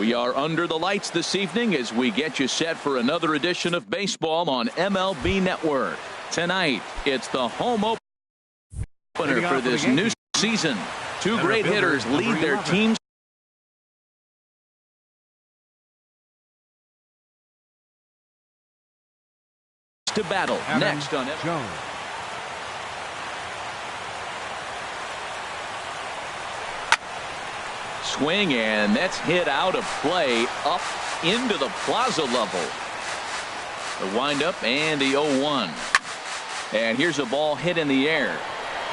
We are under the lights this evening as we get you set for another edition of baseball on MLB Network. Tonight, it's the home opener for this new season. Two great hitters lead their teams to battle. Next on Jones. Swing, and that's hit out of play up into the plaza level. The windup and the 0-1. And here's a ball hit in the air.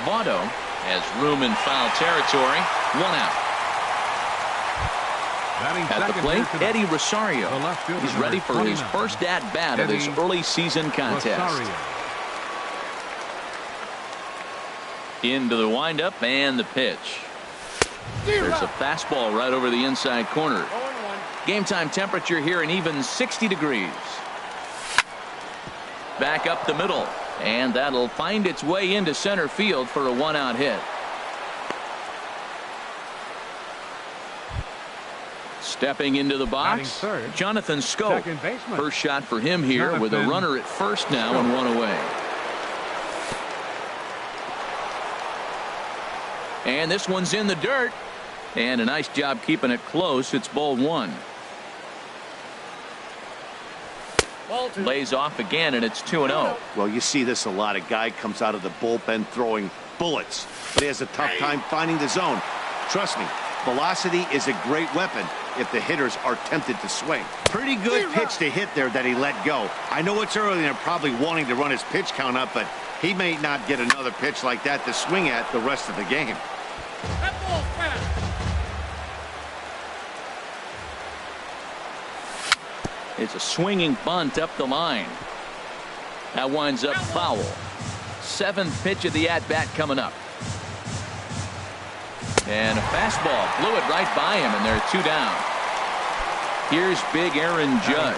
Votto has room in foul territory. 1 out. At the plate, Eddie Rosario. He's ready for his first at-bat of this early season contest. Into the windup and the pitch. There's a fastball right over the inside corner. Game time temperature here an even 60 degrees. Back up the middle, and that'll find its way into center field for a 1-out hit. Stepping into the box, Jonathan Schoop. First shot for him here with a runner at first now and 1 away. And this one's in the dirt. And a nice job keeping it close. It's ball 1. Lays off again, and it's 2-0. Well, you see this a lot. A guy comes out of the bullpen throwing bullets, but he has a tough time finding the zone. Trust me, velocity is a great weapon if the hitters are tempted to swing. Pretty good pitch to hit there that he let go. I know it's early and they're probably wanting to run his pitch count up, but he may not get another pitch like that to swing at the rest of the game. It's a swinging bunt up the line. That winds up foul. 7th pitch of the at-bat coming up. And a fastball blew it right by him, and they're 2 down. Here's big Aaron Judge.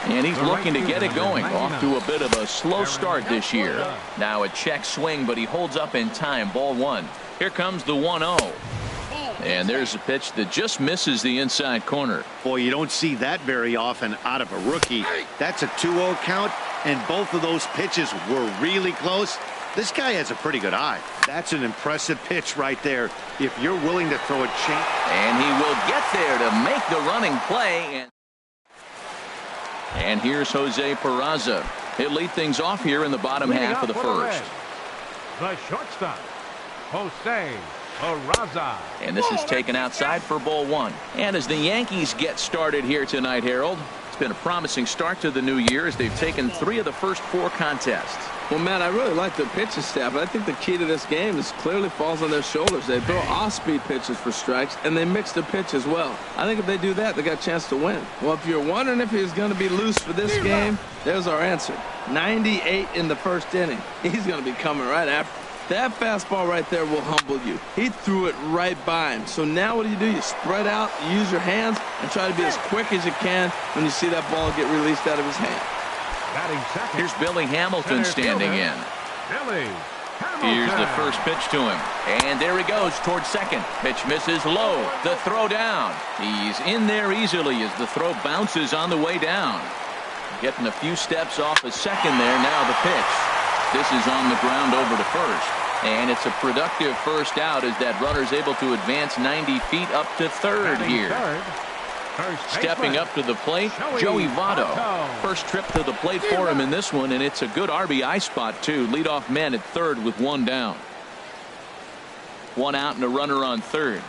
And he's looking to get it going. Off to a bit of a slow start this year. Now a check swing, but he holds up in time. Ball 1. Here comes the 1-0. And there's a pitch that just misses the inside corner. Boy, you don't see that very often out of a rookie. That's a 2-0 count, and both of those pitches were really close. This guy has a pretty good eye. That's an impressive pitch right there. If you're willing to throw a change. And he will get there to make the running play. And here's Jose Peraza. He'll lead things off here in the bottom half of the first. The shortstop, Jose Peraza. And this is taken outside for ball 1. And as the Yankees get started here tonight, Harold, it's been a promising start to the new year as they've taken 3 of the first 4 contests. Well, Matt, I really like the pitching staff, but I think the key to this game is clearly falls on their shoulders. They throw off-speed pitches for strikes, and they mix the pitch as well. I think if they do that, they got a chance to win. Well, if you're wondering if he's going to be loose for this game, there's our answer. 98 in the first inning. He's going to be coming right after. That fastball right there will humble you. He threw it right by him. So now what do? You spread out, you use your hands, and try to be as quick as you can when you see that ball get released out of his hand. Here's Billy Hamilton standing in. Here's the first pitch to him. And there he goes towards second. Pitch misses low. The throw down. He's in there easily as the throw bounces on the way down. Getting a few steps off a second there. Now the pitch. This is on the ground over to first. And it's a productive first out as that runner's able to advance 90 feet up to third here. Stepping up to the plate, Joey Votto. First trip to the plate for him in this one, and it's a good RBI spot, too. Leadoff man at third with 1 down. 1 out and a runner on third.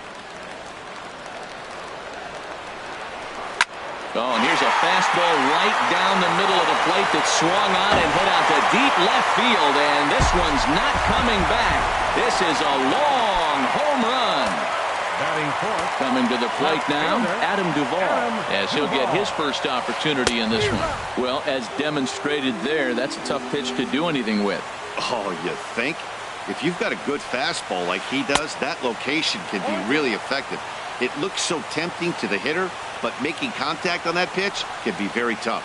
Oh, and here's a fastball right down the middle of the plate that swung on and hit out to deep left field, and this one's not coming back. This is a long home run. Coming to the plate now, Adam Duvall, as he'll get his first opportunity in this one. Well, as demonstrated there, that's a tough pitch to do anything with. Oh, you think? If you've got a good fastball like he does, that location can be really effective. It looks so tempting to the hitter, but making contact on that pitch can be very tough.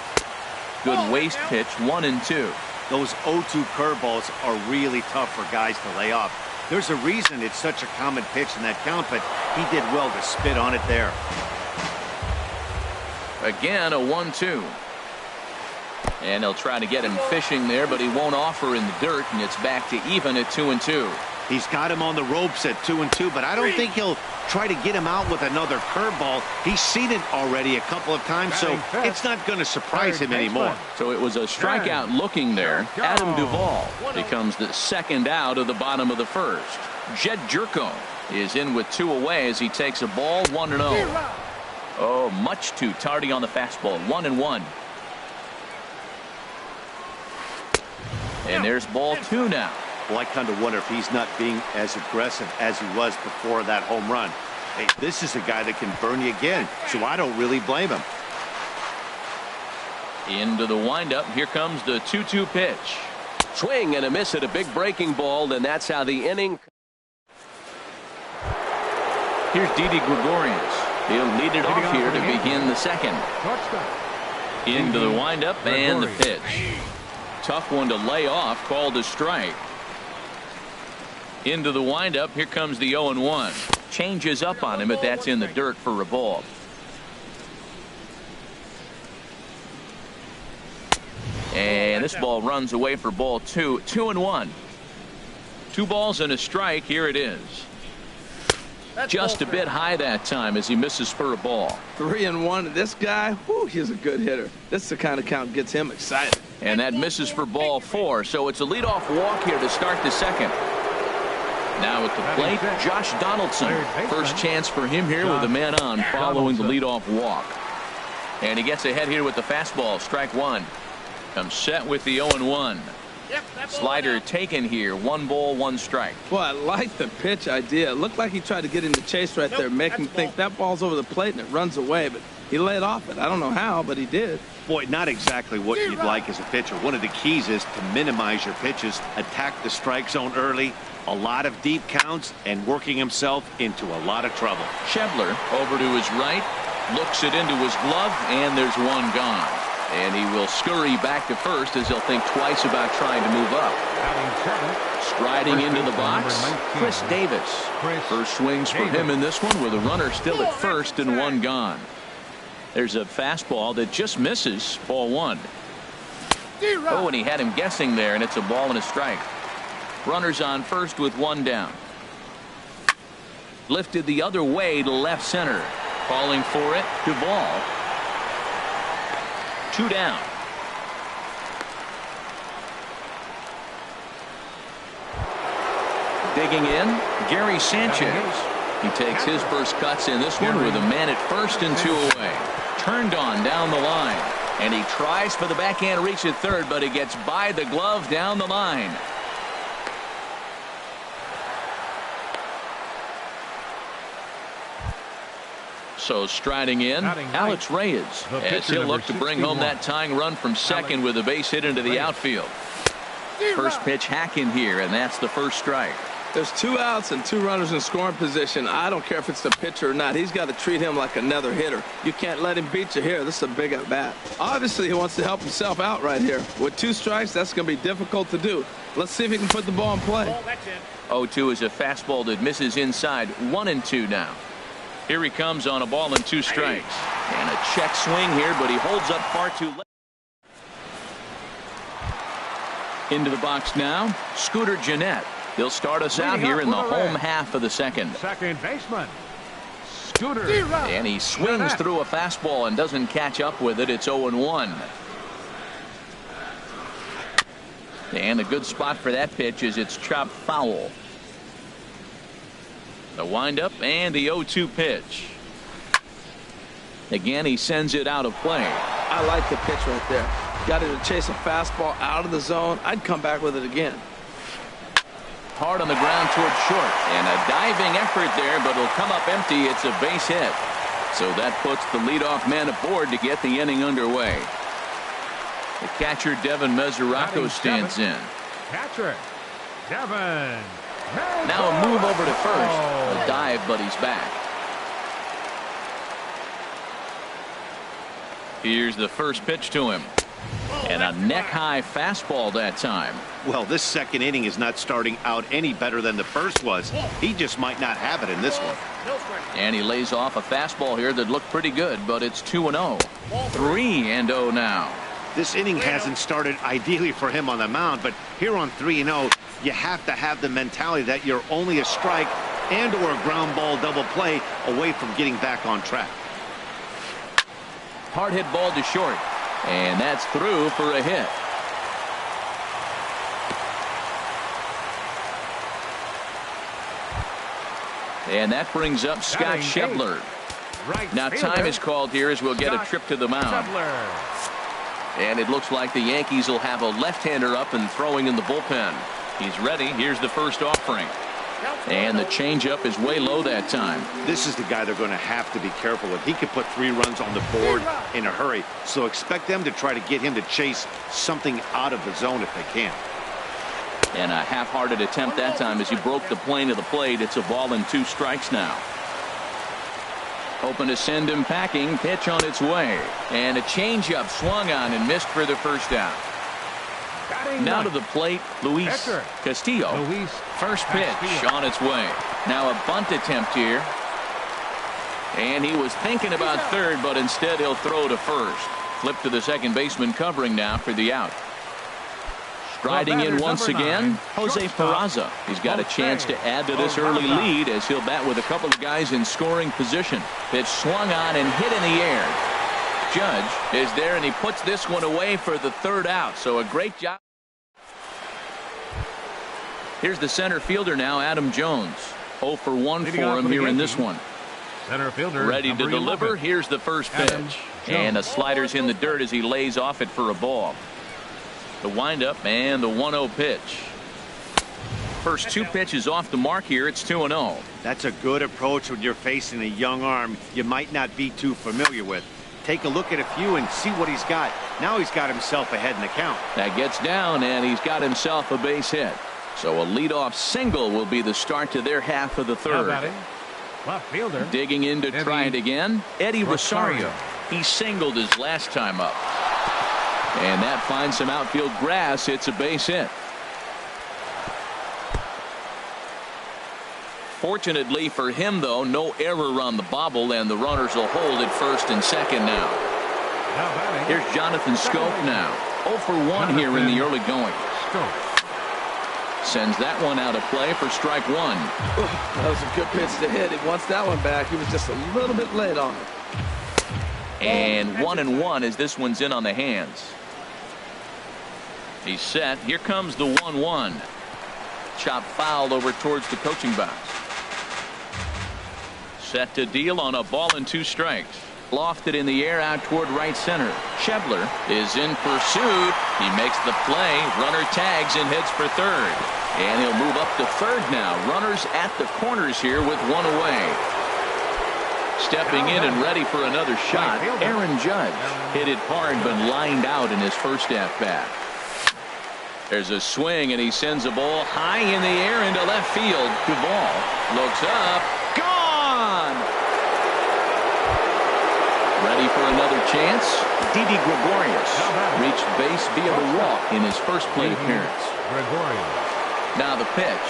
Good waist pitch, 1 and 2. Those 0-2 curveballs are really tough for guys to lay off. There's a reason it's such a common pitch in that count, but he did well to spit on it there. Again, a 1-2. And they'll try to get him fishing there, but he won't offer in the dirt, and it's back to even at 2-2. He's got him on the ropes at 2-2, but I don't think he'll try to get him out with another curveball. He's seen it already a couple of times, so it's not going to surprise him anymore. So it was a strikeout looking there. Adam Duvall becomes the second out of the bottom of the first. Jed Jerko is in with 2 away as he takes a ball 1-0. Oh, much too tardy on the fastball. 1-1. And there's ball 2 now. Well, I kind of wonder if he's not being as aggressive as he was before that home run. Hey, this is a guy that can burn you again, so I don't really blame him. Into the windup. Here comes the 2-2 pitch. Swing and a miss at a big breaking ball, and that's how the inning. Here's Didi Gregorius. He'll lead it off here to begin the second. Into the windup and the pitch. Tough one to lay off, called a strike. Into the windup. Here comes the 0-1. Changes up on him, but that's in the dirt for a ball. And this ball runs away for ball 2. 2-1. 2 balls and a strike. Here it is. Just a bit high that time as he misses for a ball. 3-1. This guy, whew, he's a good hitter. This is the kind of count gets him excited. And that misses for ball 4. So it's a leadoff walk here to start the second. Now at the plate, Josh Donaldson. First chance for him here with a man on following the leadoff walk. And he gets ahead here with the fastball. Strike 1. Comes set with the 0-1. Slider taken here. 1 ball, 1 strike. Well, I like the pitch idea. It looked like he tried to get in the chase right there, make him think that ball's over the plate and it runs away, but he laid off it. I don't know how, but he did. Boy, not exactly what you'd like as a pitcher. One of the keys is to minimize your pitches, attack the strike zone early, a lot of deep counts, and working himself into a lot of trouble. Schebler over to his right, looks it into his glove, and there's 1 gone. And he will scurry back to first as he'll think twice about trying to move up. Striding into the box, Chris Davis. First swings for him in this one with a runner still at first and 1 gone. There's a fastball that just misses. Ball 1. Oh, and he had him guessing there, and it's a ball and a strike. Runners on first with 1 down. Lifted the other way to left center. Calling for it, Duvall. 2 down. Digging in, Gary Sanchez. He takes his first cuts in this one with a man at first and 2 away. Turned on down the line. And he tries for the backhand reach at third, but he gets by the glove down the line. So striding in, Alex Reyes, as he'll look to bring home that tying run from second with a base hit into the outfield. First pitch hacking here, and that's the first strike. There's 2 outs and 2 runners in scoring position. I don't care if it's the pitcher or not. He's got to treat him like another hitter. You can't let him beat you here. This is a big at bat. Obviously, he wants to help himself out right here. With 2 strikes, that's going to be difficult to do. Let's see if he can put the ball in play. 0-2 is a fastball that misses inside. 1-2 now. Here he comes on a ball and 2 strikes. And a check swing here, but he holds up far too late. Into the box now, Scooter Gennett. He'll start us out here in the home half of the second. Second baseman, Scooter. And he swings through a fastball and doesn't catch up with it. It's 0-1. And a good spot for that pitch is it's chopped foul. The windup and the 0-2 pitch. Again, he sends it out of play. I like the pitch right there. Got it to chase a fastball out of the zone. I'd come back with it again. Hard on the ground towards short. And a diving effort there, but it'll come up empty. It's a base hit. So that puts the leadoff man aboard to get the inning underway. The catcher, Devin Mesoraco, stands in. Catcher, Devin. Now a move over to first. A dive, but he's back. Here's the first pitch to him. And a neck-high fastball that time. Well, this second inning is not starting out any better than the first was. He just might not have it in this one. And he lays off a fastball here that looked pretty good, but it's 2-0. 3-0 now. This inning hasn't started ideally for him on the mound, but here on 3-0, you have to have the mentality that you're only a strike and or a ground ball double play away from getting back on track. Hard hit ball to short, and that's through for a hit. And that brings up Scott Schebler. Now time is called here as we'll get a trip to the mound. And it looks like the Yankees will have a left-hander up and throwing in the bullpen. He's ready. Here's the first offering. And the changeup is way low that time. This is the guy they're going to have to be careful with. He could put 3 runs on the board in a hurry. So expect them to try to get him to chase something out of the zone if they can. And a half-hearted attempt that time as he broke the plane of the plate. It's a ball and 2 strikes now. Hoping to send him packing. Pitch on its way. And a changeup swung on and missed for the first out. Now to the plate, Luis Castillo. First pitch on its way. Now a bunt attempt here. And he was thinking about third, but instead he'll throw to first. Flip to the second baseman covering now for the out. Striding in once again, Jose Peraza. He's got a chance to add to this early lead as he'll bat with a couple of guys in scoring position. Pitch swung on and hit in the air. Judge is there, and he puts this one away for the third out. So a great job. Here's the center fielder now, Adam Jones. 0 for 1 for him here in this one. Center fielder ready to deliver. Here's the first pitch. And a slider's in the dirt as he lays off it for a ball. The windup and the 1-0 pitch. First 2 pitches off the mark here. It's 2-0. That's a good approach when you're facing a young arm you might not be too familiar with. Take a look at a few and see what he's got. Now he's got himself ahead in the count. That gets down, and he's got himself a base hit. So a leadoff single will be the start to their half of the third. Left fielder. Digging in to try it again. Eddie Rosario. He singled his last time up. And that finds some outfield grass. It's a base hit. Fortunately for him, though, no error on the bobble, and the runners will hold at first and second now. Here's Jonathan Scope now. 0 for 1 here in the early going. Sends that one out of play for strike 1. That was a good pitch to hit. He wants that one back. He was just a little bit late on it. And 1-1 as this one's in on the hands. He's set. Here comes the 1-1. Chop foul over towards the coaching box. Set to deal on a ball and 2 strikes. Lofted in the air out toward right center. Schebler is in pursuit. He makes the play. Runner tags and heads for third. And he'll move up to third now. Runners at the corners here with 1 away. Stepping in and ready for another shot, Aaron Judge. Hit it hard but lined out in his first at-bat. There's a swing, and he sends a ball high in the air into left field. Duvall looks up. Gone! Ready for another chance? Didi Gregorius reached base via the walk in his first plate appearance. Now the pitch.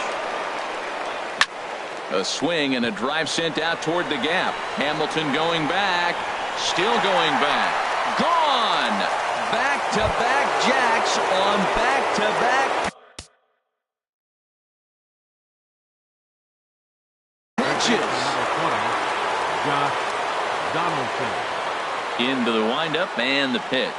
A swing and a drive sent out toward the gap. Hamilton going back. Still going back. Gone! Back-to-back jacks on back-to-back pitches. Into the windup and the pitch.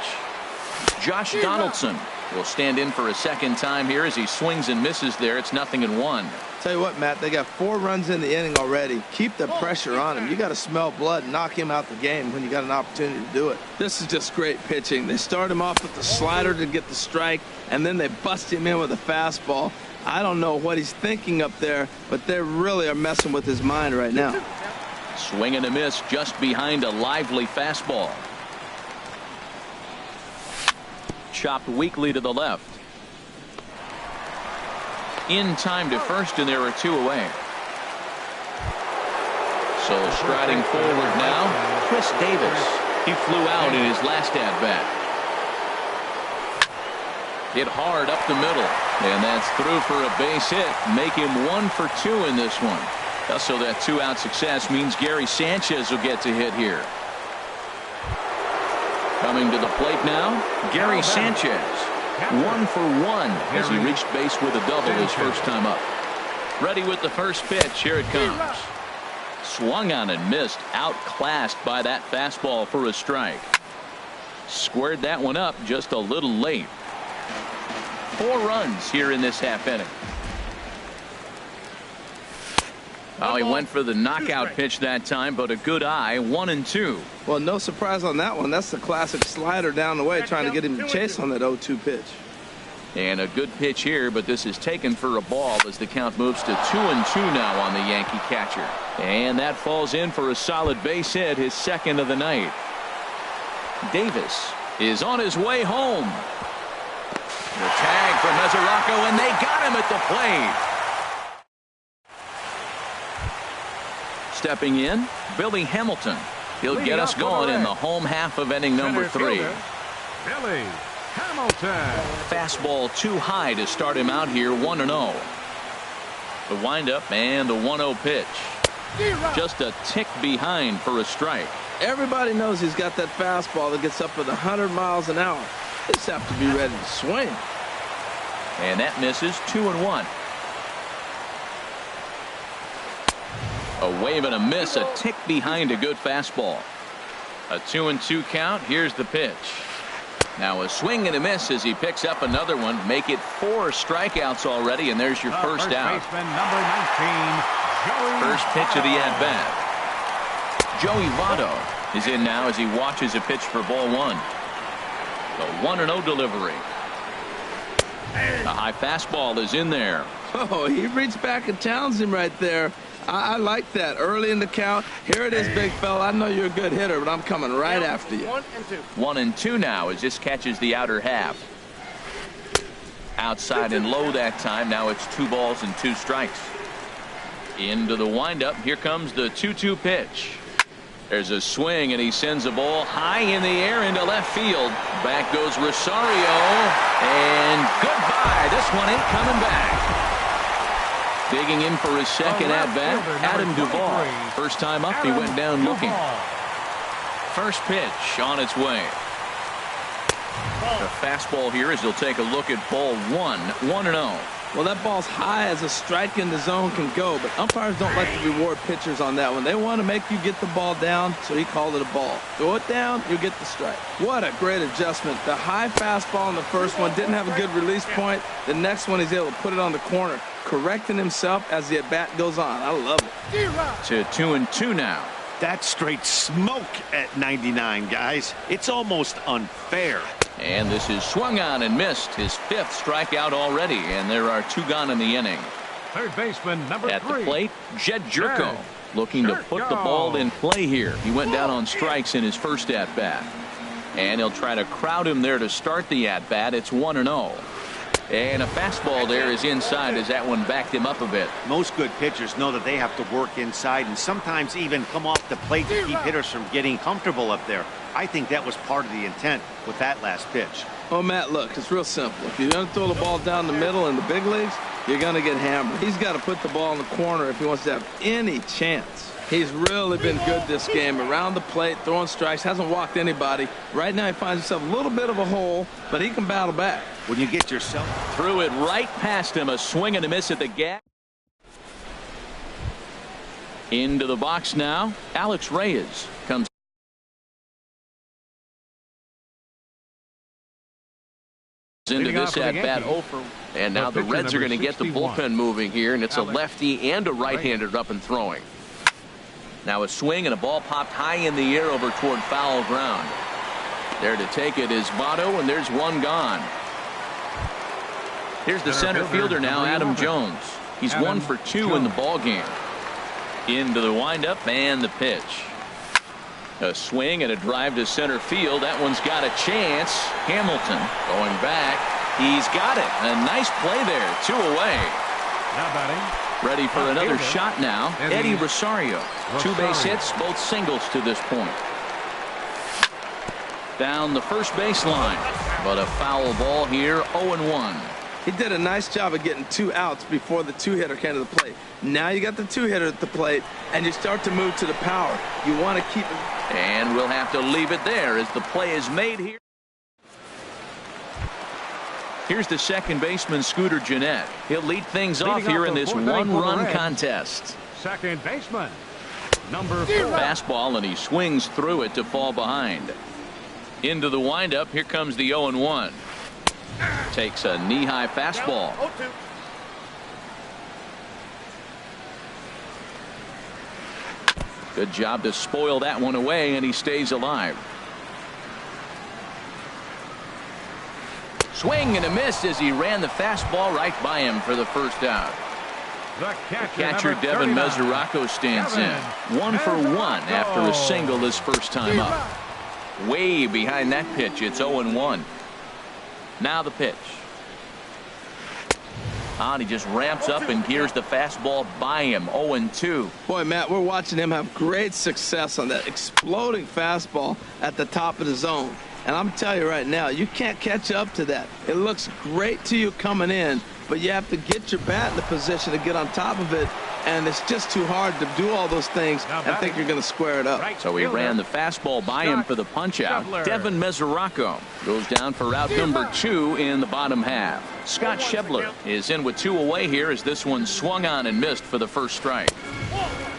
Josh Donaldson will stand in for a second time here as he swings and misses there. It's 0-1. Tell you what, Matt, they got 4 runs in the inning already. Keep the pressure on him. You got to smell blood and knock him out the game when you got an opportunity to do it. This is just great pitching. They start him off with the slider to get the strike, and then they bust him in with a fastball. I don't know what he's thinking up there, but they really are messing with his mind right now. Swing and a miss just behind a lively fastball. Chopped weakly to the left. In time to first, and there are 2 away. So striding forward now, Chris Davis. He flew out in his last at-bat. Hit hard up the middle. And that's through for a base hit. Make him 1 for 2 in this one. So that 2-out success means Gary Sanchez will get to hit here. Coming to the plate now, Gary Sanchez. 1 for 1 as he reached base with a double his first time up. Ready with the first pitch. Here it comes. Swung on and missed. Outclassed by that fastball for a strike. Squared that one up just a little late. 4 runs here in this half inning. Oh, he went for the knockout pitch that time, but a good eye. 1-2. Well, no surprise on that one. That's the classic slider down the way, trying to get him to chase on that 0-2 pitch. And a good pitch here, but this is taken for a ball as the count moves to 2-2 now on the Yankee catcher. And that falls in for a solid base hit, his second of the night. Davis is on his way home. The tag for Mesoraco, and they got him at the plate. Stepping in, Billy Hamilton. He'll get us going in the home half of inning number 3. Billy Hamilton. Fastball too high to start him out here, 1-0. The windup and the 1-0 pitch. Just a tick behind for a strike. Everybody knows he's got that fastball that gets up at 100 miles an hour. They just have to be ready to swing. And that misses. 2-1. A wave and a miss, a tick behind a good fastball. A 2-2 count. Here's the pitch. Now a swing and a miss as he picks up another one. Make it 4 strikeouts already, and there's your first out. Baseman, number 19, Joey First pitch of the at-bat. Joey Votto is in now as he watches a pitch for ball 1. The 1-0 delivery. The high fastball is in there. Oh, he reached back and challenged him right there. I like that. Early in the count. Here it is, big fella. I know you're a good hitter, but I'm coming right after you. 1-2 now as this catches the outer half. Outside and low that time. Now it's 2 balls and 2 strikes. Into the windup. Here comes the 2-2 pitch. There's a swing, and he sends a ball high in the air into left field. Back goes Rosario, and goodbye. This one ain't coming back. Digging in for his second at-bat, Adam Duvall. First time up, he went down looking. First pitch on its way. The fastball here as he'll take a look at ball 1, 1-0. Well, that ball's high as a strike in the zone can go, but umpires don't like to reward pitchers on that one. They want to make you get the ball down, so he called it a ball. Throw it down, you get the strike. What a great adjustment. The high fastball in the first one didn't have a good release point. The next one, he's able to put it on the corner, correcting himself as the at-bat goes on. I love it. To 2-2 now. That's straight smoke at 99, guys. It's almost unfair. And this is swung on and missed, his 5th strikeout already, and there are 2 gone in the inning. Third baseman, number 3. At the plate, Jed Jerko looking to put the ball in play here. He went down on strikes in his first at-bat. And he'll try to crowd him there to start the at-bat. It's 1-0. And a fastball there is inside as that one backed him up a bit. Most good pitchers know that they have to work inside and sometimes even come off the plate to keep hitters from getting comfortable up there. I think that was part of the intent with that last pitch. Oh, Matt, look, it's real simple. If you're going to throw the ball down the middle in the big leagues, you're going to get hammered. He's got to put the ball in the corner if he wants to have any chance. He's really been good this game. Around the plate, throwing strikes, hasn't walked anybody. Right now he finds himself a little bit of a hole, but he can battle back. When you get yourself... Threw it right past him. A swing and a miss at the gap. Into the box now. Alex Reyes comes into this at-bat over. And now the Reds are going to get the bullpen moving here, and it's a lefty and a right-hander up and throwing. Now a swing and a ball popped high in the air over toward foul ground. There to take it is Votto, and there's one gone. Here's the center fielder now, Adam Jones. He's 1 for 2 in the ball game. Into the windup and the pitch. A swing and a drive to center field. That one's got a chance. Hamilton going back. He's got it. A nice play there. 2 away. Now batting. Ready for another shot now. Eddie Rosario. 2 base hits, both singles to this point. Down the first baseline. But a foul ball here, 0-1. He did a nice job of getting 2 outs before the 2-hitter came to the plate. Now you got the 2-hitter at the plate, and you start to move to the power. You want to keep it. And we'll have to leave it there as the play is made here. Here's the second baseman, Scooter Gennett. He'll lead things off here in this one-run contest. Second baseman, number 4. Fastball, and he swings through it to fall behind. Into the windup, here comes the 0-1. Takes a knee-high fastball. Good job to spoil that one away, and he stays alive. Swing and a miss as he ran the fastball right by him for the first out. The Catcher Devin Mesoraco stands in. 1 for 1 after a single his first time up. Way behind that pitch. It's 0-1. Now the pitch. And he just ramps up and gears the fastball by him. 0-2. Boy, Matt, we're watching him have great success on that exploding fastball at the top of the zone. And I'm telling you right now, you can't catch up to that. It looks great to you coming in, but you have to get your bat in the position to get on top of it, and it's just too hard to do all those things and think you're going to square it up. So he ran the fastball by him for the punch-out. Devin Mesoraco goes down for out number 2 in the bottom half. Scott Schebler is in with 2 away here as this one swung on and missed for the first strike.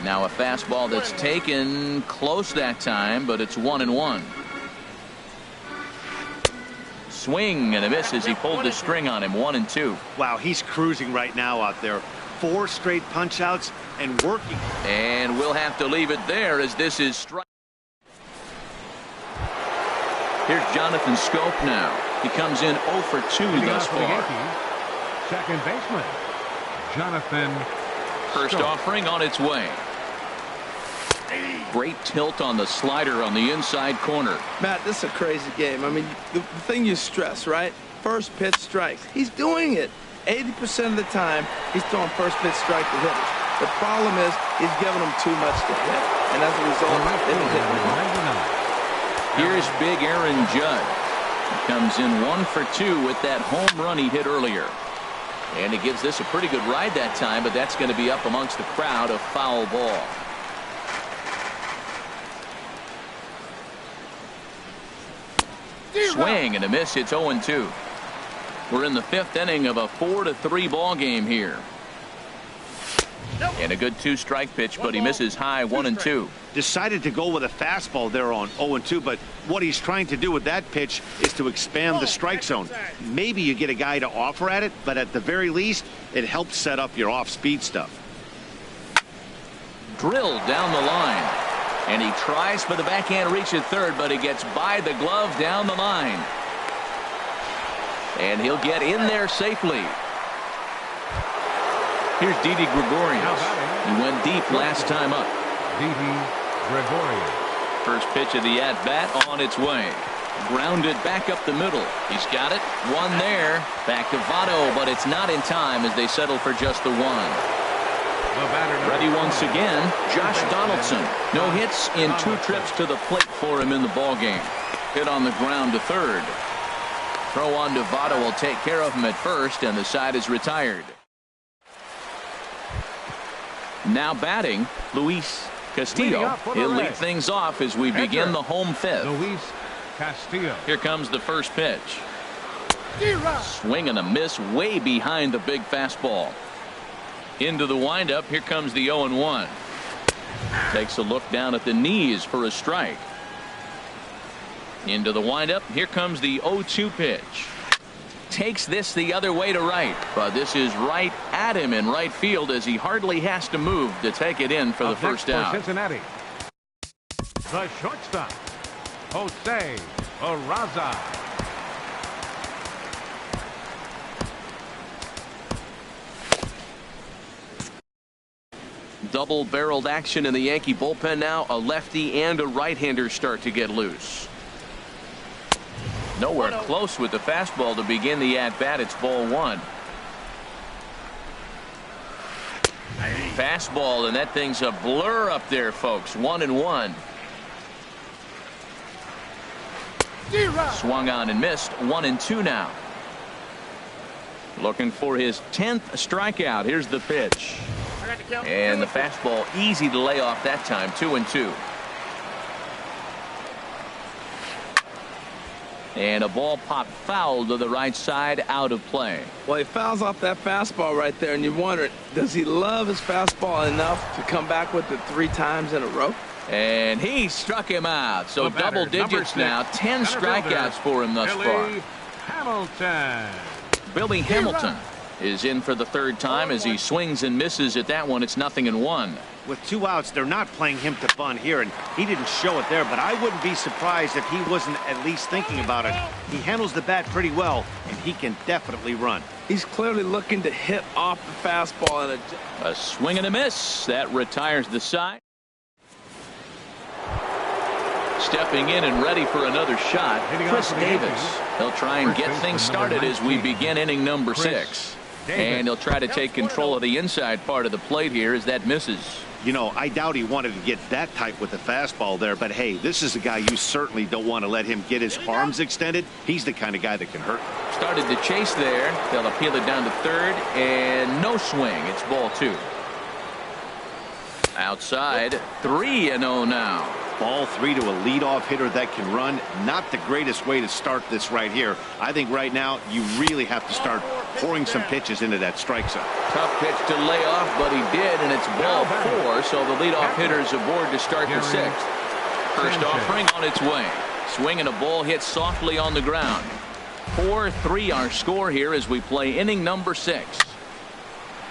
Now a fastball that's taken close that time, but it's 1-1. Swing and a miss as he pulled the string on him. 1-2. Wow, he's cruising right now out there. 4 straight punch outs and working. And we'll have to leave it there as this is strike. Here's Jonathan Scope now. He comes in 0 for 2 thus far. Second baseman, Jonathan. First offering on its way. Great tilt on the slider on the inside corner. Matt, this is a crazy game. I mean, the thing you stress, right? First pitch strikes. He's doing it. 80% of the time, he's throwing first pitch strike to hitters. The problem is he's giving them too much to hit. And as a result, they've been hitting. Here's big Aaron Judd. He comes in 1 for 2 with that home run he hit earlier. And he gives this a pretty good ride that time, but that's going to be up amongst the crowd. A foul ball. Swing and a miss. It's 0-2. We're in the 5th inning of a 4-3 ball game here. And a good 2-strike pitch, but he misses high. 1-2. Decided to go with a fastball there on 0-2, but what he's trying to do with that pitch is to expand the strike zone. Maybe you get a guy to offer at it, but at the very least, it helps set up your off-speed stuff. Drilled down the line. And he tries for the backhand reach at third, but he gets by the glove down the line. And he'll get in there safely. Here's Didi Gregorius. He went deep last time up. Didi Gregorius. First pitch of the at-bat on its way. Grounded back up the middle. He's got it. One there. Back to Votto, but it's not in time as they settle for just the one. Ready once again, Josh Donaldson. No hits in 2 trips to the plate for him in the ballgame. Hit on the ground to third. Throw on to Votto will take care of him at first, and the side is retired. Now batting, Luis Castillo. He'll lead things off as we begin the home 5th. Luis Castillo. Here comes the first pitch. Swing and a miss way behind the big fastball. Into the windup. Here comes the 0-1. Takes a look down at the knees for a strike. Into the windup. Here comes the 0-2 pitch. Takes this the other way to right, but this is right at him in right field as he hardly has to move to take it in for the first out. Cincinnati, the shortstop, Jose Barraza. Double-barreled action in the Yankee bullpen now. A lefty and a right-hander start to get loose. Nowhere close with the fastball to begin the at-bat. It's ball 1. Fastball, and that thing's a blur up there, folks. 1-1. Swung on and missed. 1-2 now. Looking for his 10th strikeout. Here's the pitch. And the fastball easy to lay off that time. 2-2. And a ball popped foul to the right side, out of play. Well, he fouls off that fastball right there, and you wonder, does he love his fastball enough to come back with it 3 times in a row? And he struck him out. So double digits now. 10 strikeouts for him thus far. Hamilton. Billy Hamilton is in for the 3rd time as he swings and misses at that one. It's 0-1. With 2 outs, they're not playing him to bunt here, and he didn't show it there, but I wouldn't be surprised if he wasn't at least thinking about it. He handles the bat pretty well, and he can definitely run. He's clearly looking to hit off the fastball. And a swing and a miss. That retires the side. Stepping in and ready for another shot, Chris Davis. He'll try and get things started as we begin inning number 6. And he'll try to take control of the inside part of the plate here as that misses. You know, I doubt he wanted to get that tight with the fastball there, but hey, this is a guy you certainly don't want to let him get his arms extended. He's the kind of guy that can hurt. Started the chase there. They'll appeal it down to 3rd, and no swing. It's ball 2. Outside, 3-0 now. Ball 3 to a leadoff hitter that can run. Not the greatest way to start this right here. I think right now you really have to start pouring some pitches into that strike zone. Tough pitch to lay off, but he did, and it's ball 4, so the leadoff hitter is aboard to start the 6th. First offering on its way. Swing and a ball hit softly on the ground. 4-3 our score here as we play inning number 6.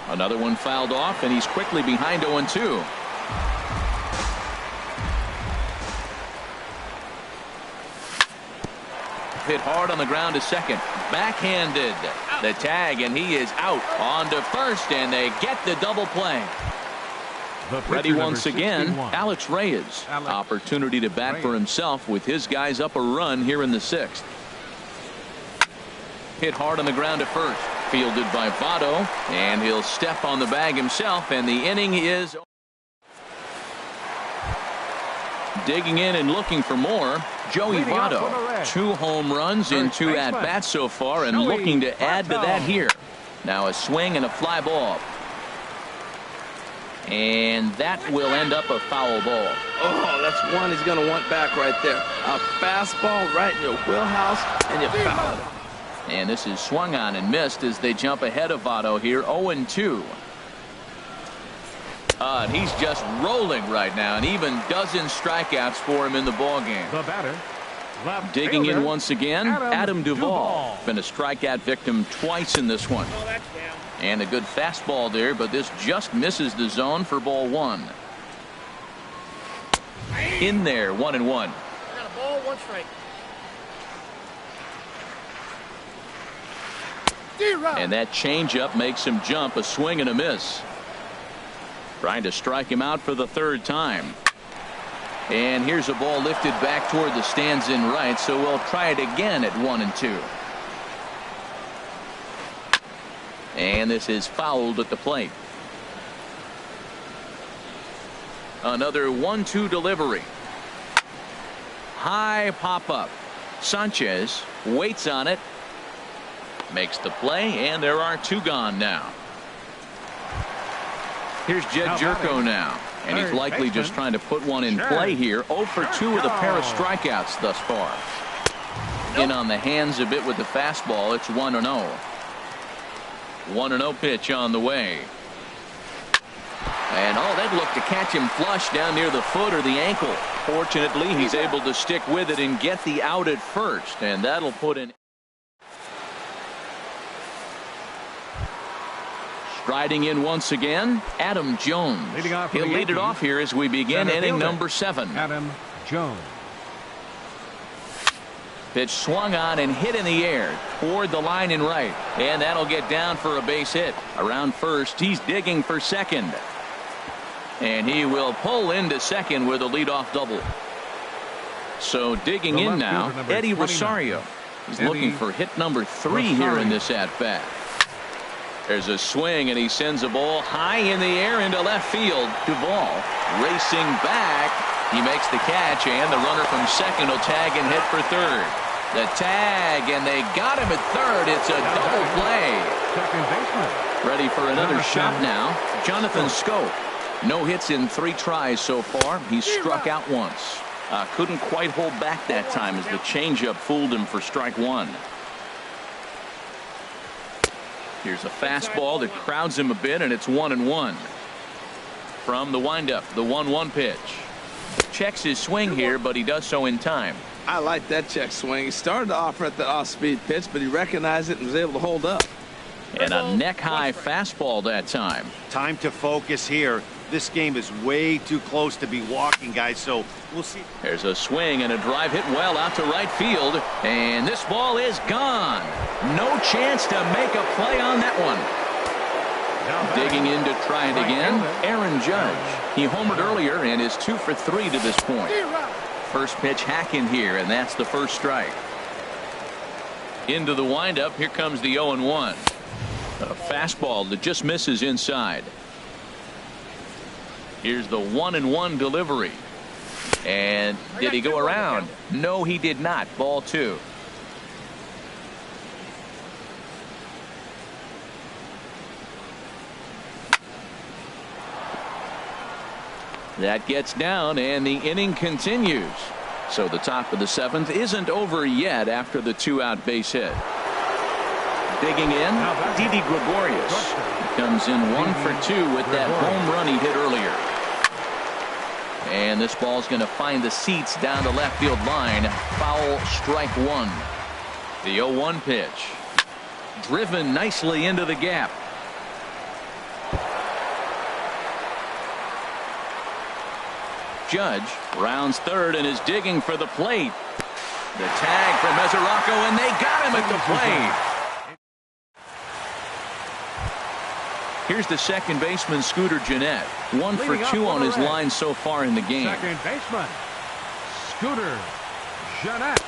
Another one fouled off, and he's quickly behind 0-2. Hit hard on the ground to second. Backhanded. The tag, and he is out. On to first, and they get the double play. Ready once again, Alex Reyes. Opportunity to bat for himself with his guys up a run here in the 6th. Hit hard on the ground to first. Fielded by Votto, and he'll step on the bag himself, and the inning is digging in and looking for more. Joey Votto, 2 home runs in 2 at-bats so far, and looking to add to that here. Now a swing and a fly ball. And that will end up a foul ball. Oh, that's one he's going to want back right there. A fastball right in your wheelhouse, and you foul it. And this is swung on and missed as they jump ahead of Votto here. 0-2. And he's just rolling right now, and even dozen strikeouts for him in the ballgame. The batter, digging in once again, Adam Duvall. Been a strikeout victim twice in this one. And a good fastball there, but this just misses the zone for ball 1. In there, 1-1. I got a ball, 1 strike. And that changeup makes him jump. A swing and a miss. Trying to strike him out for the 3rd time. And here's a ball lifted back toward the stands in right, so we'll try it again at 1-2. And this is fouled at the plate. Another 1-2 delivery. High pop-up. Sanchez waits on it. Makes the play, and there are 2 gone now. Here's Jed Jerko now, and he's likely just trying to put one in play here. 0 for 2 with a pair of strikeouts thus far. In on the hands a bit with the fastball. It's 1-0. 1-0 pitch on the way. And that looked to catch him flush down near the foot or the ankle. Fortunately, he's able to stick with it and get the out at first, and that'll put an Riding in once again, Adam Jones. He'll lead it off here as we begin inning number 7. Adam Jones. Pitch swung on and hit in the air toward the line in right, and that'll get down for a base hit. Around first, he's digging for second, and he will pull into second with a leadoff double. So digging in now, Eddie Rosario. He's looking for hit number 3 here in this at bat. There's a swing, and he sends a ball high in the air into left field. Duvall racing back. He makes the catch, and the runner from second will tag and hit for third. The tag, and they got him at third. It's a double play. Second baseman. Ready for another shot now. Jonathan Scope. No hits in 3 tries so far. He struck out once. Couldn't quite hold back that time as the changeup fooled him for strike 1. Here's a fastball that crowds him a bit, and it's 1-1. From the windup, the 1-1 pitch. Checks his swing here, but he does so in time. I like that check swing. He started off at the off-speed pitch, but he recognized it and was able to hold up. And a neck-high fastball that time. Time to focus here. This game is way too close to be walking, guys, so we'll see. There's a swing and a drive hit well out to right field, and this ball is gone. No chance to make a play on that one. Digging in to try it again, Aaron Judge. He homered earlier and is 2 for 3 to this point. First pitch hack in here, and that's the first strike. Into the windup, here comes the 0-1. A fastball that just misses inside. Here's the 1-1 delivery. And did he go around? No, he did not. Ball 2. That gets down, and the inning continues. So the top of the 7th isn't over yet after the 2-out base hit. Digging in, Didi Gregorius. He comes in 1 for 2 with that home run he hit earlier. And this ball's going to find the seats down the left field line. Foul, strike 1. The 0-1 pitch. Driven nicely into the gap. Judge rounds third and is digging for the plate. The tag for Mesoraco, and they got him at the plate. Here's the second baseman, Scooter Gennett. 1 for 2 on his line so far in the game. Second baseman, Scooter Gennett.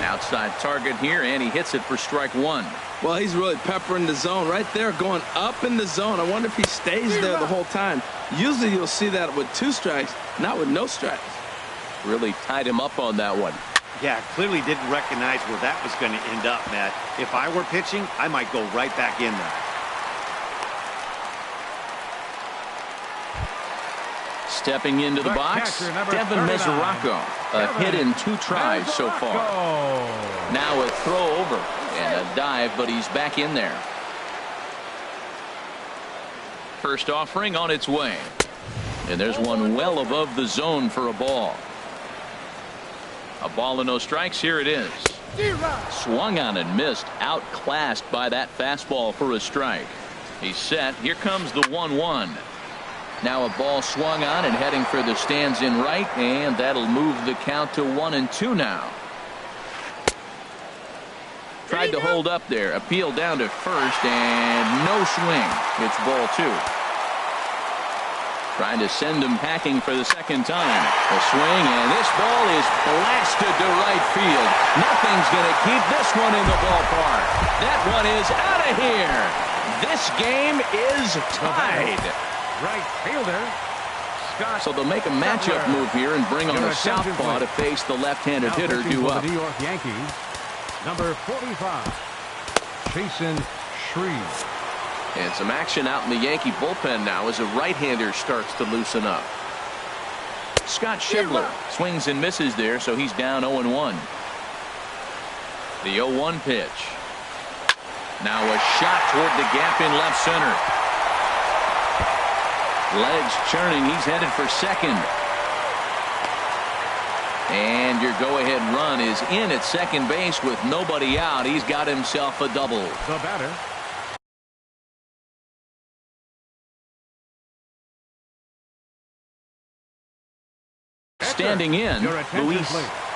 Outside target here, and he hits it for strike 1. Well, he's really peppering the zone right there, going up in the zone. I wonder if he stays there the whole time. Usually you'll see that with 2 strikes, not with no strikes. Really tied him up on that one. Yeah, clearly didn't recognize where that was going to end up, Matt. If I were pitching, I might go right back in there. Stepping into the box, Devin Mesoraco. A hit in 2 tries so far. Now a throw over and a dive, but he's back in there. First offering on its way. And there's one well above the zone for a ball. A ball and no strikes. Here it is. Swung on and missed. Outclassed by that fastball for a strike. He's set. Here comes the 1-1. Now a ball swung on and heading for the stands in right, and that'll move the count to 1-2 now. Tried to hold up there. Appeal down to first, and no swing. It's ball 2. Trying to send him packing for the second time. A swing, and this ball is blasted to right field. Nothing's going to keep this one in the ballpark. That one is out of here. This game is tied. Right fielder, Scott. So they'll make a matchup move here and bring on a southpaw to face the left-handed hitter due up. The New York Yankees, number 45, Jason Shreve. And some action out in the Yankee bullpen now as a right-hander starts to loosen up. Scott Schibler swings and misses there, so he's down 0-1. The 0-1 pitch. Now a shot toward the gap in left center. Legs churning. He's headed for second. And your go-ahead run is in at second base with nobody out. He's got himself a double. The batter, standing in, Luis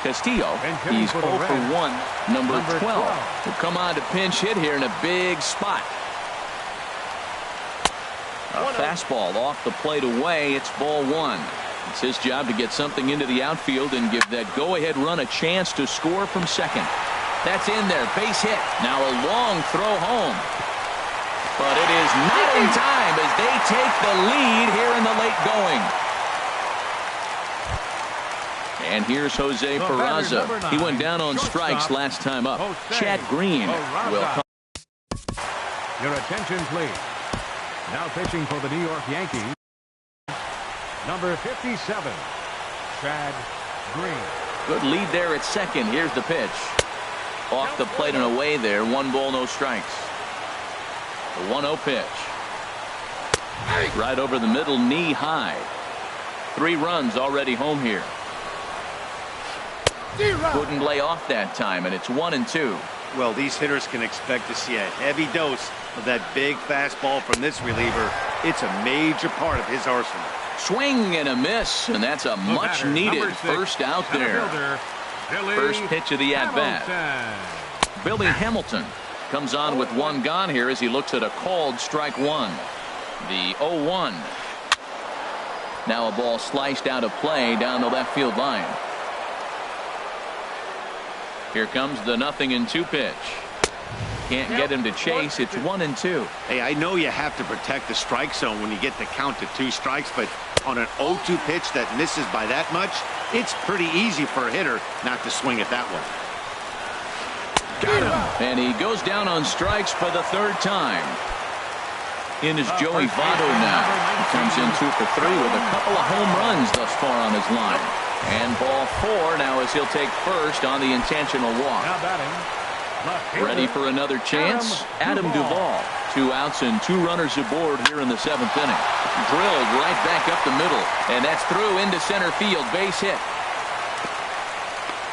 Castillo. He's 0 for 1, number 12. Will come on to pinch hit here in a big spot. A fastball off the plate away. It's ball 1. It's his job to get something into the outfield and give that go-ahead run a chance to score from second. That's in there. Base hit. Now a long throw home. But it is not in time as they take the lead here in the late going. And here's Jose Peraza. He went down on strikes last time up. Chad Green will come. Your attention, please. Now pitching for the New York Yankees, number 57, Chad Green. Good lead there at second. Here's the pitch. Off the plate and away there. 1 ball, no strikes. The 1-0 pitch. Right over the middle, knee high. 3 runs already home here. Couldn't lay off that time, and it's 1-2. Well, these hitters can expect to see a heavy dose of that big fastball from this reliever. It's a major part of his arsenal. Swing and a miss, and that's a much-needed first out there. First pitch of the at-bat. Billy Hamilton comes on with 1 gone here as he looks at a called strike 1. The 0-1. Now a ball sliced out of play down the left field line. Here comes the 0-2 pitch. Can't get him to chase. It's 1-2. Hey, I know you have to protect the strike zone when you get the count to 2 strikes, but on an 0-2 pitch that misses by that much, it's pretty easy for a hitter not to swing at that one. Got him. And he goes down on strikes for the 3rd time. In is Joey Votto now. He comes in 2 for 3 with a couple of home runs thus far on his line. And ball 4 now as he'll take first on the intentional walk. Ready for another chance? Adam Duvall. 2 outs and 2 runners aboard here in the 7th inning. Drilled right back up the middle. And that's through into center field. Base hit.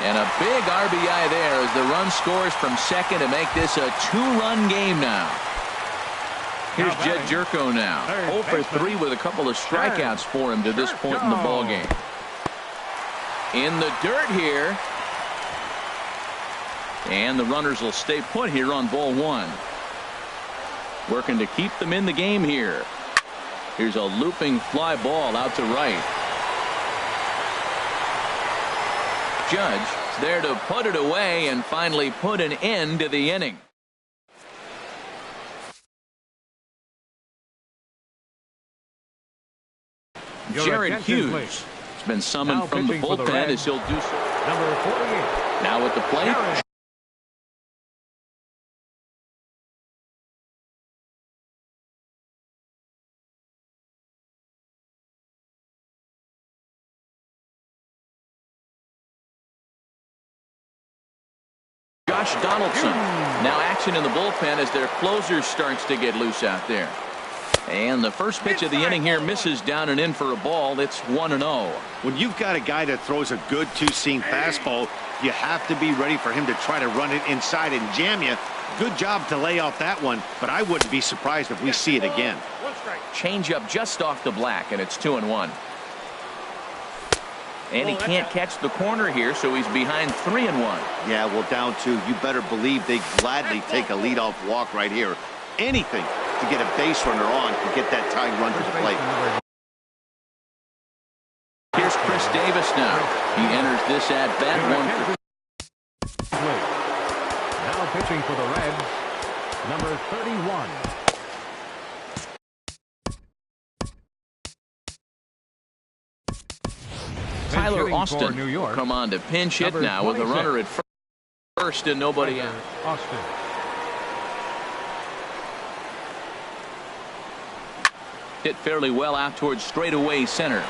And a big RBI there as the run scores from second to make this a 2-run game now. Here's Jed Jerko now. 0 for 3 with a couple of strikeouts for him to this point in the ballgame. In the dirt here. And the runners will stay put here on ball 1. Working to keep them in the game here. Here's a looping fly ball out to right. Judge is there to put it away and finally put an end to the inning. Jared Hughes has been summoned from the bullpen as he'll do so. Number 48. Now at the plate. Josh Donaldson. Now action in the bullpen as their closer starts to get loose out there. And the first pitch of the inning here misses down and in for a ball. It's 1-0. When you've got a guy that throws a good 2-seam fastball, you have to be ready for him to try to run it inside and jam you. Good job to lay off that one, but I wouldn't be surprised if we see it again. Change up just off the black, and it's 2-1. And he can't catch the corner here, so he's behind 3-1. Yeah, well, down 2. You better believe they gladly take a leadoff walk right here. Anything to get a base runner on to get that tying run to the plate. Here's Chris Davis now. He enters this at bat 1 for. Now pitching for the Reds, number 31. Tyler Austin New York, come on to pinch hit now with a runner at first and nobody out. Austin. Hit fairly well out towards straightaway center.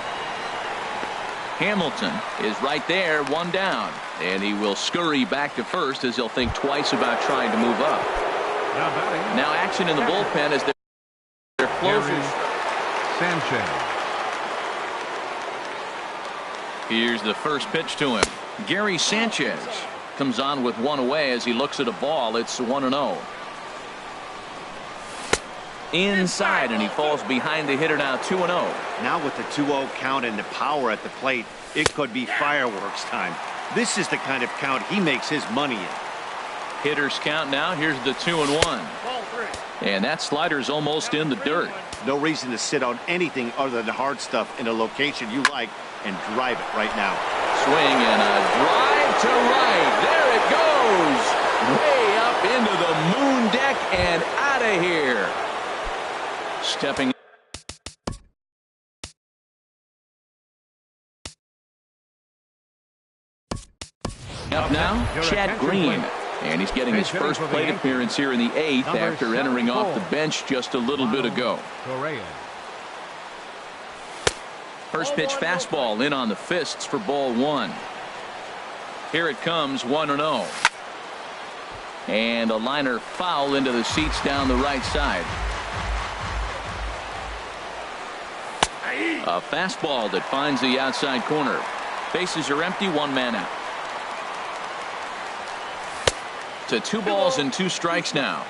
Hamilton is right there, 1 down, and he will scurry back to first as he'll think twice about trying to move up. Now action in the bullpen as their closers. Sanchez. Here's the first pitch to him. Gary Sanchez comes on with 1 away as he looks at a ball. It's 1-0. Inside, and he falls behind the hitter now 2-0. Now with the 2-0 count and the power at the plate, it could be fireworks time. This is the kind of count he makes his money in. Hitters count now. Here's the 2-1. And that slider's almost in the dirt. No reason to sit on anything other than the hard stuff in a location you like and drive it right now. Swing and a drive to right. There it goes. Way up into the moon deck and out of here. Stepping Up now, Chad Green. And he's getting his first plate appearance here in the 8th after entering off the bench just a little bit ago. First pitch fastball in on the fists for ball 1. Here it comes, 1-0. And a liner foul into the seats down the right side. A fastball that finds the outside corner. Bases are empty, 1 man out. To 2 balls and 2 strikes now.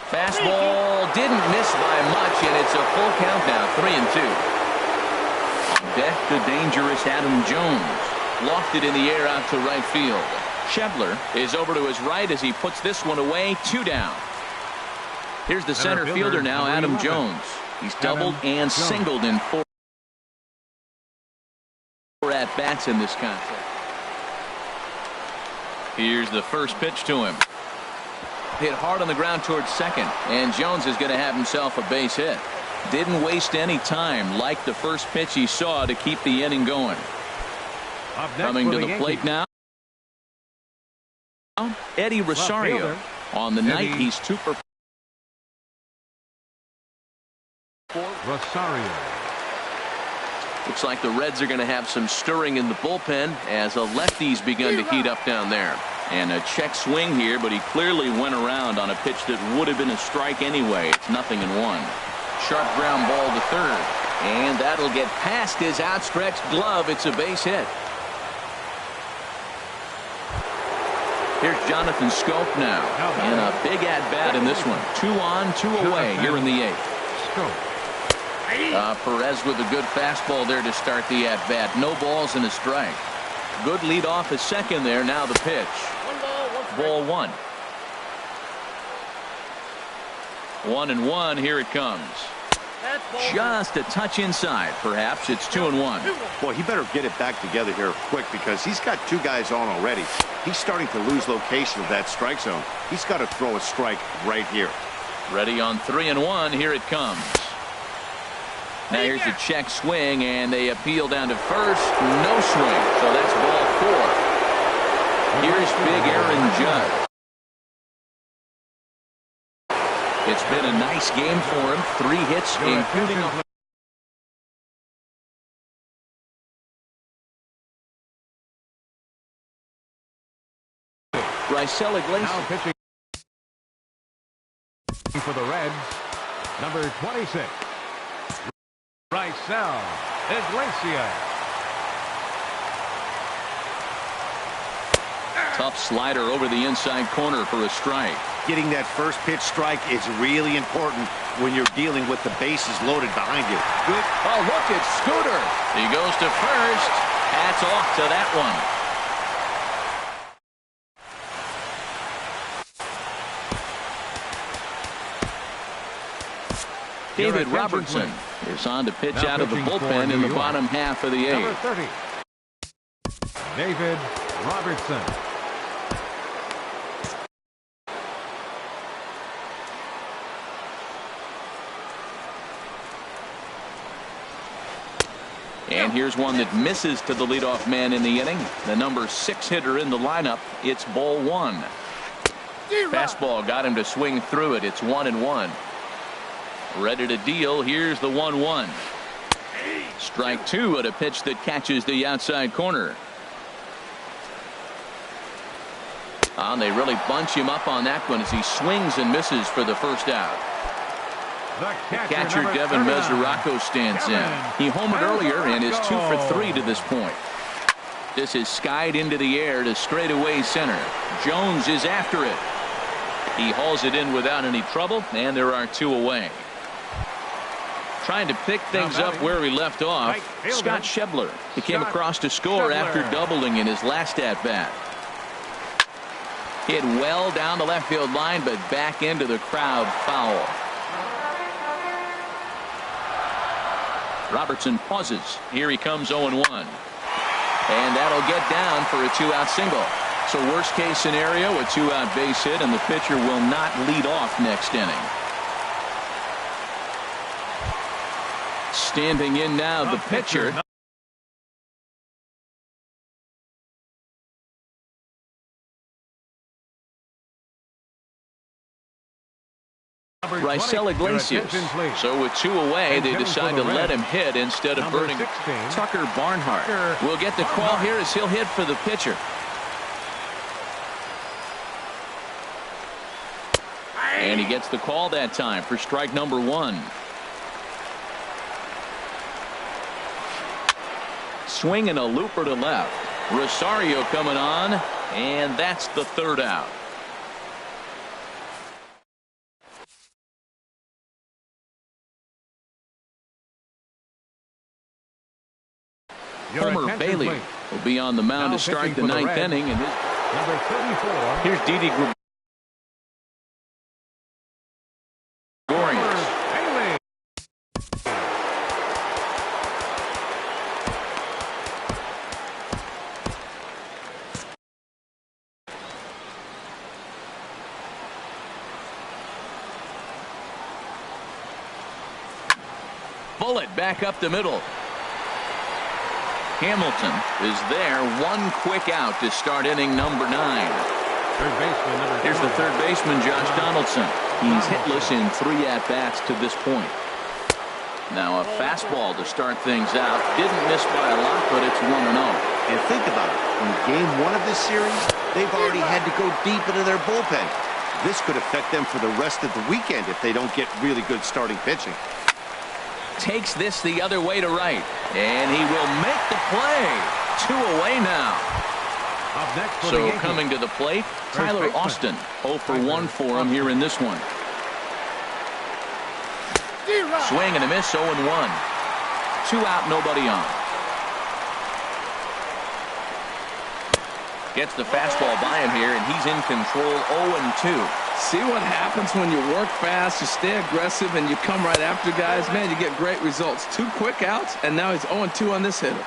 Fastball didn't miss by much, and it's a full count now, 3-2. On deck, the dangerous Adam Jones. Lofted in the air out to right field. Schebler is over to his right as he puts this one away, 2 down. Here's the center fielder now, Adam Jones. He's doubled and singled in 4 at-bats in this contest. Here's the first pitch to him. Hit hard on the ground towards second, and Jones is going to have himself a base hit. Didn't waste any time like the first pitch he saw to keep the inning going. Coming to the plate now, Eddie Rosario. On the night, he's 2 for 4. Rosario. Looks like the Reds are going to have some stirring in the bullpen as a lefty's begun to heat up down there. And a check swing here, but he clearly went around on a pitch that would have been a strike anyway. It's 0-1. Sharp ground ball to third. And that'll get past his outstretched glove. It's a base hit. Here's Jonathan Scope now. And a big at-bat in this one. 2 on, 2 away here in the 8th. Perez with a good fastball there to start the at-bat. No balls and a strike. Good lead off at second there. Now the pitch. 1 ball, 1 strike. Ball 1. 1-1. Here it comes. Just a touch inside. Perhaps it's 2-1. Boy, he better get it back together here quick because he's got 2 guys on already. He's starting to lose location of that strike zone. He's got to throw a strike right here. Ready on 3-1. Here it comes. Now here's a check swing, and they appeal down to first. No swing. So that's ball 4. Here's big Aaron Judge. It's been a nice game for him. 3 hits, including a Raisel Iglesias. Now pitching for the Reds, number 26. Raisel Iglesias. Tough slider over the inside corner for a strike. Getting that first pitch strike is really important when you're dealing with the bases loaded behind you. Good. Oh, look at Scooter. He goes to first. Hats off to that one. David Robertson is on to pitch out of the bullpen in the bottom half of the 8th. Number 30. David Robertson. And here's one that misses to the leadoff man in the inning. The number 6 hitter in the lineup. It's ball 1. Fastball got him to swing through it. It's 1-1. Ready to deal. Here's the 1-1. Strike 2 at a pitch that catches the outside corner. And they really bunch him up on that one as he swings and misses for the first out. The catcher Devin Mesoraco stands in. He homered earlier and is 2 for 3 to this point. This is skied into the air to straightaway center. Jones is after it. He hauls it in without any trouble, and there are 2 away. Trying to pick things up where he left off, Scott Schebler. He came across to score after doubling in his last at-bat. Hit well down the left field line, but back into the crowd foul. Robertson pauses. Here he comes 0-1. And that'll get down for a 2-out single. So worst case scenario, a 2-out base hit, and the pitcher will not lead off next inning. Standing in now, the pitcher. Rysel Iglesias. So with 2 away, they decide to let him hit instead of burning. Tucker Barnhart will get the call here as he'll hit for the pitcher. And he gets the call that time for strike number 1. Swinging a looper to left. Rosario coming on, and that's the 3rd out. Homer Bailey will be on the mound to start the 9th inning. And number 34. Here's Didi Gregorius. Bullet back up the middle. Hamilton is there. 1 quick out to start inning number 9. Here's the 3rd baseman, Josh Donaldson. He's hitless in 3 at-bats to this point. Now a fastball to start things out. Didn't miss by a lot, but it's 1-0. And think about it. In game 1 of this series, they've already had to go deep into their bullpen. This could affect them for the rest of the weekend if they don't get really good starting pitching. Takes this the other way to right, and he will make the play. 2 away now. So coming to the plate, Tyler Austin. 0 for 1 for him here in this one. Swing and a miss. 0-1. 2 out, nobody on. Gets the fastball by him here, and he's in control. 0-2. See what happens when you work fast, you stay aggressive, and you come right after guys? Man, you get great results. 2 quick outs, and now he's 0-2 on this hitter.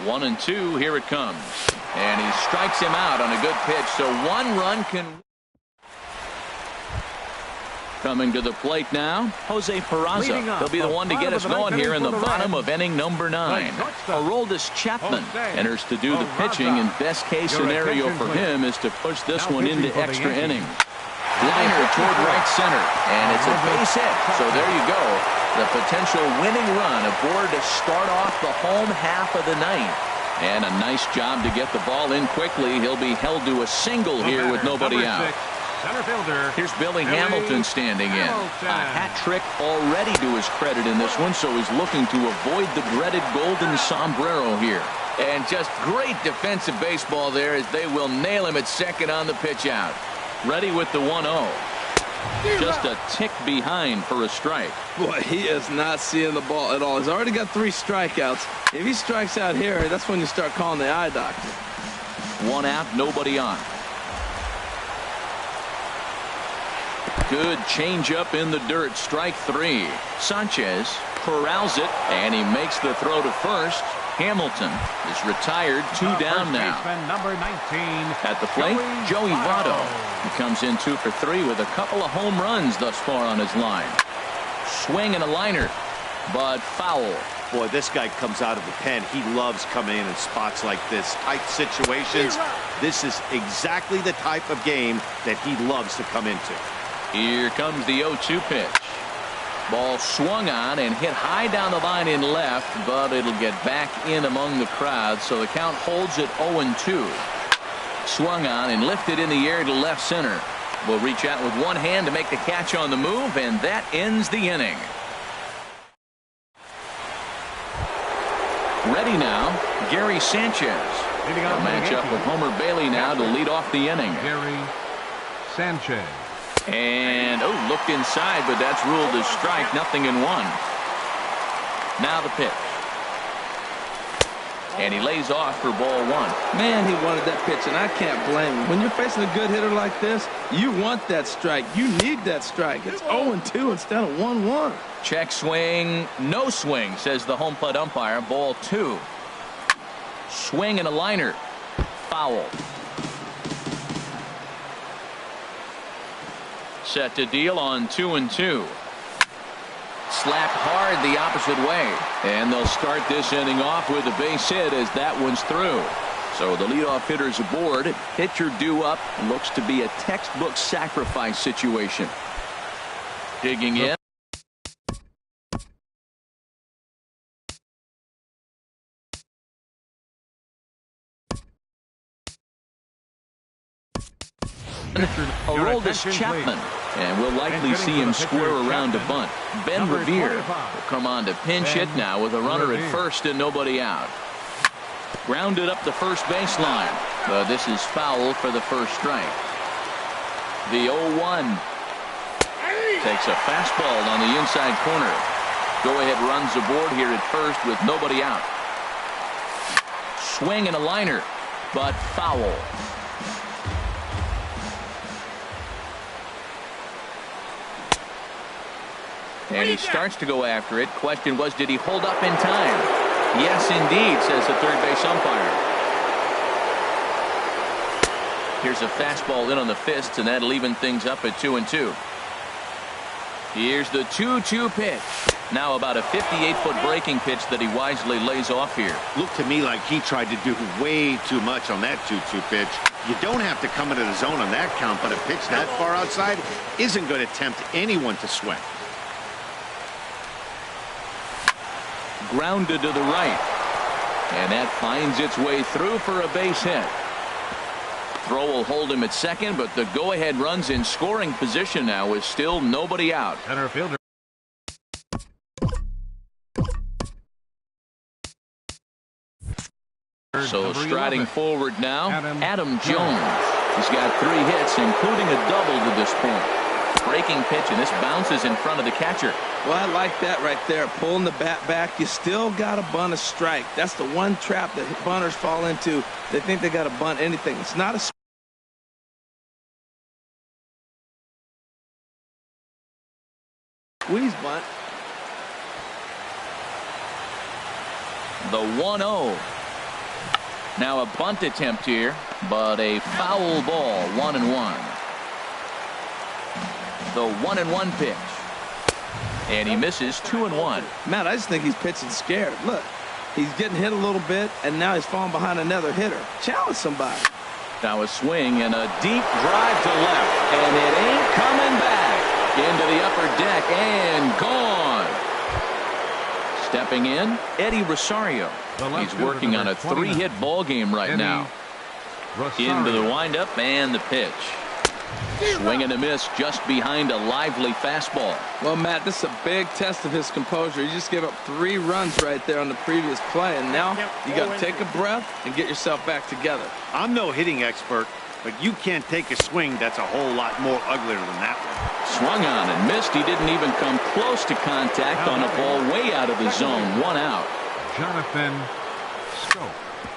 1-2, here it comes. And he strikes him out on a good pitch, so 1 run can... Coming to the plate now, Jose Peraza. He'll be the one to get us going here in the bottom of inning number 9. Aroldis Chapman enters to do the pitching, and best case scenario for him is to push this one into extra innings. Liner toward right center, and it's a base hit. So there you go. The potential winning run aboard to start off the home half of the 9th. And a nice job to get the ball in quickly. He'll be held to a single here with nobody out. Center fielder. Here's Billy Hamilton standing in. A hat trick already to his credit in this one, so he's looking to avoid the dreaded golden sombrero here. And just great defensive baseball there as they will nail him at second on the pitch out. Ready with the 1-0. Just a tick behind for a strike. Boy, he is not seeing the ball at all. He's already got 3 strikeouts. If he strikes out here, that's when you start calling the eye doctor. 1 out, nobody on. Good changeup in the dirt. Strike 3. Sanchez corrals it, and he makes the throw to first. Hamilton is retired. 2 down now. Number 19. At the plate, Joey Votto. He comes in 2 for 3 with a couple of home runs thus far on his line. Swing and a liner, but foul. Boy, this guy comes out of the pen. He loves coming in spots like this. Tight situations. This is exactly the type of game that he loves to come into. Here comes the 0-2 pitch. Ball swung on and hit high down the line in left, but it'll get back in among the crowd, so the count holds at 0-2. Swung on and lifted in the air to left center. Will reach out with one hand to make the catch on the move, and that ends the inning. Ready now, Gary Sanchez. They'll match up with Homer Bailey now to lead off the inning. Gary Sanchez. And, looked inside, but that's ruled as strike. 0-1. Now the pitch. And he lays off for ball 1. Man, he wanted that pitch, and I can't blame him. When you're facing a good hitter like this, you want that strike. You need that strike. It's 0-2 instead of 1-1. Check swing, no swing, says the home plate umpire. Ball 2. Swing and a liner. Foul. Set to deal on 2-2. Slapped hard the opposite way, and they'll start this inning off with a base hit as that one's through. So the leadoff hitter's aboard. Pitcher due up. Looks to be a textbook sacrifice situation. Digging in. Aroldis Chapman, and we'll likely see him square around to bunt. Ben Revere will come on to pinch hit now with a runner at first and nobody out. Grounded up the first baseline. This is foul for the first strike. The 0-1 takes a fastball on the inside corner. Go-ahead runs aboard here at first with nobody out. Swing and a liner, but foul. And he starts to go after it. Question was, did he hold up in time? Yes, indeed, says the third base umpire. Here's a fastball in on the fists, and that'll even things up at 2-2. Here's the 2-2 pitch. Now about a 58-foot breaking pitch that he wisely lays off here. Looked to me like he tried to do way too much on that 2-2 pitch. You don't have to come into the zone on that count, but a pitch that far outside isn't going to tempt anyone to swing. Grounded to the right, and that finds its way through for a base hit. Throw will hold him at second, but the go-ahead runs in scoring position now with still nobody out. Center fielder. So striding forward now, Adam Jones. He's got 3 hits, including a double to this point. Breaking pitch, and this bounces in front of the catcher. Well, I like that right there. Pulling the bat back. You still got to bunt a strike. That's the one trap that bunters fall into. They think they got to bunt anything. It's not a squeeze bunt. The 1-0. Now a bunt attempt here, but a foul ball, 1-1. The 1-1 pitch. And he misses 2-1. Matt, I just think he's pitching scared. Look, he's getting hit a little bit, and now he's falling behind another hitter. Challenge somebody. Now a swing and a deep drive to left, and it ain't coming back. Into the upper deck and gone. Stepping in, Eddie Rosario. He's working on a 3-hit ball game right now. Into the windup and the pitch. Swing and a miss just behind a lively fastball. Well, Matt, this is a big test of his composure. He just gave up 3 runs right there on the previous play, and now you got to take a breath and get yourself back together. I'm no hitting expert, but you can't take a swing that's a whole lot more uglier than that one. Swung on and missed. He didn't even come close to contact on a ball way out of the zone. 1 out. Jonathan Scope.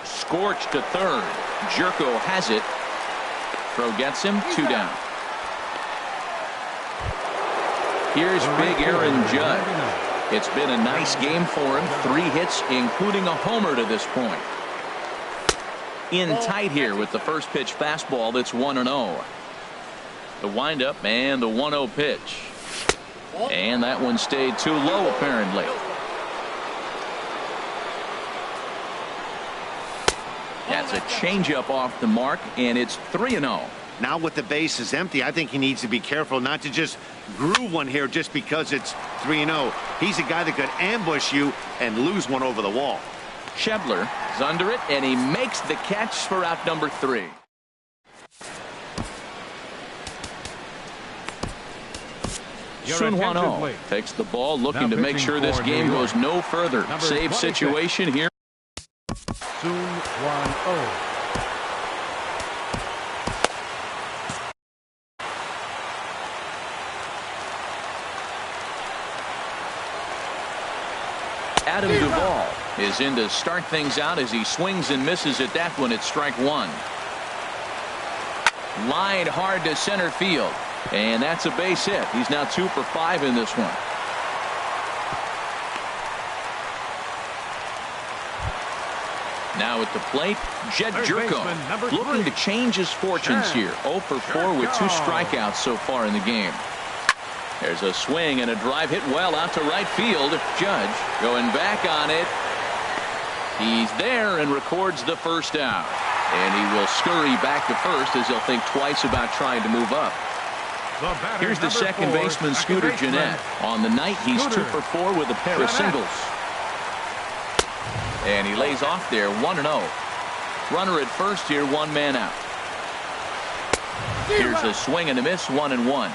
Scorched to third. Jerko has it. Throw gets him. 2 down. Here's big Aaron Judge. It's been a nice game for him. 3 hits, including a homer to this point. In tight here with the first pitch fastball. That's 1-0. The windup and the 1-0 pitch. And that one stayed too low, apparently. That's a changeup off the mark, and it's 3-0. Now with the bases empty, I think he needs to be careful not to just groove one here just because it's 3-0. He's a guy that could ambush you and lose one over the wall. Schebler is under it, and he makes the catch for out number 3. Sun Hwan-Oh takes the ball, looking to make sure this game goes no further. Save situation here. Sun Hwan-Oh. Adam Duvall is in to start things out as he swings and misses at that one at strike 1. Lined hard to center field, and that's a base hit. He's now 2 for 5 in this one. Now at the plate, Jed Jerko looking to change his fortunes here. 0 for 4 with 2 strikeouts so far in the game. There's a swing and a drive hit well out to right field. Judge going back on it. He's there and records the first out. And he will scurry back to first as he'll think twice about trying to move up. Here's the second baseman, Scooter Gennett. On the night, he's 2 for 4 with a pair of singles. And he lays off there, 1-0. Runner at first here, 1 man out. Here's a swing and a miss, 1-1.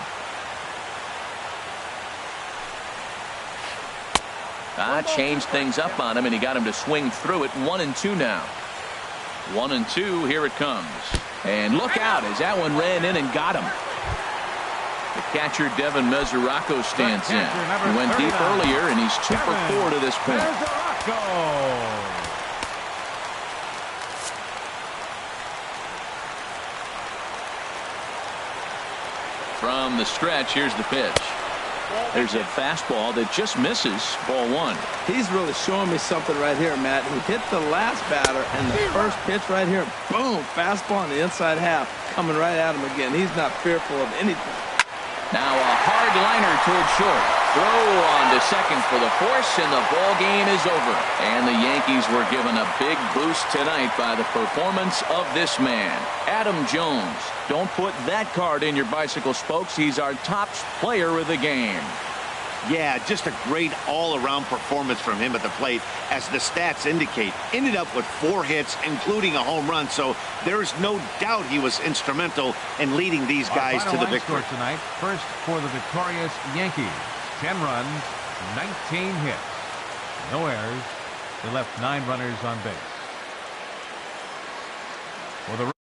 Changed things up on him, and he got him to swing through it. 1-2 now. 1-2, here it comes. And look out as that one ran in and got him. The catcher, Devin Mesoraco, stands in. He went deep earlier, and he's 2 for 4 to this point. From the stretch, here's the pitch. There's a fastball that just misses. Ball 1. He's really showing me something right here, Matt. He hit the last batter, and the first pitch right here, boom, fastball on the inside half, coming right at him again. He's not fearful of anything. Now a hard liner toward short. Throw on to second for the force, and the ball game is over. And the Yankees were given a big boost tonight by the performance of this man, Adam Jones. Don't put that card in your bicycle spokes. He's our top player of the game. Yeah, just a great all-around performance from him at the plate, as the stats indicate. Ended up with 4 hits, including a home run, so there's no doubt he was instrumental in leading these guys to the victory. Tonight, first for the victorious Yankees, 10 runs, 19 hits, no errors. They left 9 runners on base. For the